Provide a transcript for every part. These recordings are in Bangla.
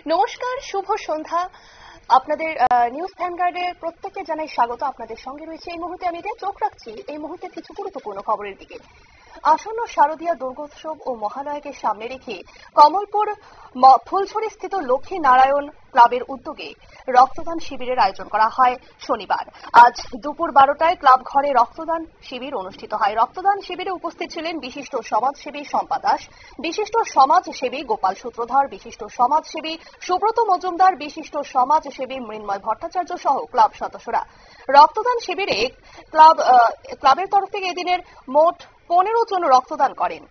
নমস্কার, শুভ সন্ধ্যা। আপনাদের নিউজ ভ্যানগার্ডের প্রত্যেককে জানাই স্বাগত। আপনাদের সঙ্গে রয়েছে এই মুহূর্তে আমি চোখ রাখছি এই মুহূর্তে কিছু গুরুত্বপূর্ণ খবরের দিকে। আসন্ন শারদীয়া দুর্গোৎসব ও মহালয়াকে সামনে রেখে কমলপুর ফুলছড়ি স্থিত লক্ষ্মী নারায়ণ ক্লাবের উদ্যোগে রক্তদান শিবিরের আয়োজন করা হয় শনিবার। আজ দুপুর 12টায় ক্লাব ঘরে রক্তদান শিবির অনুষ্ঠিত হয়। রক্তদান শিবিরে উপস্থিত ছিলেন বিশিষ্ট সমাজসেবী শম্পা দাস, বিশিষ্ট সমাজসেবী গোপাল সূত্রধর, বিশিষ্ট সমাজসেবী সুব্রত মজুমদার, বিশিষ্ট সমাজসেবী মৃন্ময় ভট্টাচার্য সহ ক্লাব সদস্যরা। রক্তদান শিবিরে ক্লাবের তরফ থেকে এদিনের মোট 15 জন রক্তদান করেন।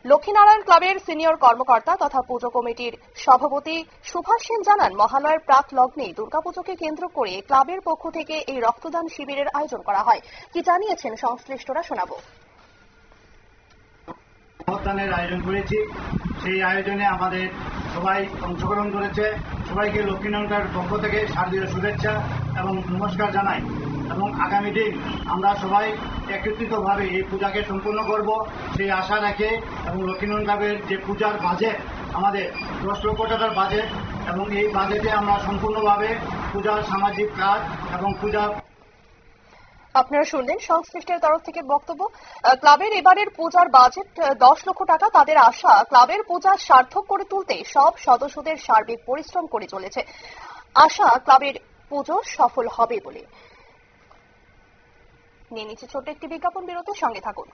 লক্ষ্মীনারায়ণ ক্লাবের সিনিয়র কর্মকর্তা তথা পুজো কমিটির সভাপতি সুভাষ সেন জানান, মহালয়ার প্রাক লগ্নে দুর্গাপুজোকে কেন্দ্র করে ক্লাবের পক্ষ থেকে এই রক্তদান শিবিরের আয়োজন করা হয়। কি জানিয়েছেন সংশ্লিষ্টরা শোনাবো। রক্তদানের আয়োজন করেছি, সেই আয়োজনে আমাদের সবাই অংশগ্রহণ করেছে। সবাইকে লক্ষ্মীনারায়ণ ক্লাবের পক্ষ থেকে শারদীয় শুভেচ্ছা এবং নমস্কার জানাই। এবং আগামী দিন আমরা সবাই একত্রিতভাবে এই পূজাকে সম্পূর্ণ করব সেই আশা রাখে এবং লক্ষ্মীনারায়ণ ক্লাবের যে পূজার বাজেট আমাদের 10 লক্ষ টাকার বাজেট, এবং এই বাজেটে আমরা সম্পূর্ণভাবে পূজার সামাজিক কাজ এবং পূজা। আপনারা শুনলেন সংশ্লিষ্টের তরফ থেকে বক্তব্য। ক্লাবের এবারের পূজার বাজেট 10 লক্ষ টাকা। তাদের আশা, ক্লাবের পূজা সার্থক করে তুলতে সব সদস্যদের সার্বিক পরিশ্রম করে চলেছে। আশা, ক্লাবের পুজো সফল হবে বলে। নিয়ে নিচ্ছে ছোট্ট একটি বিজ্ঞাপন বিরতির সঙ্গে থাকুন।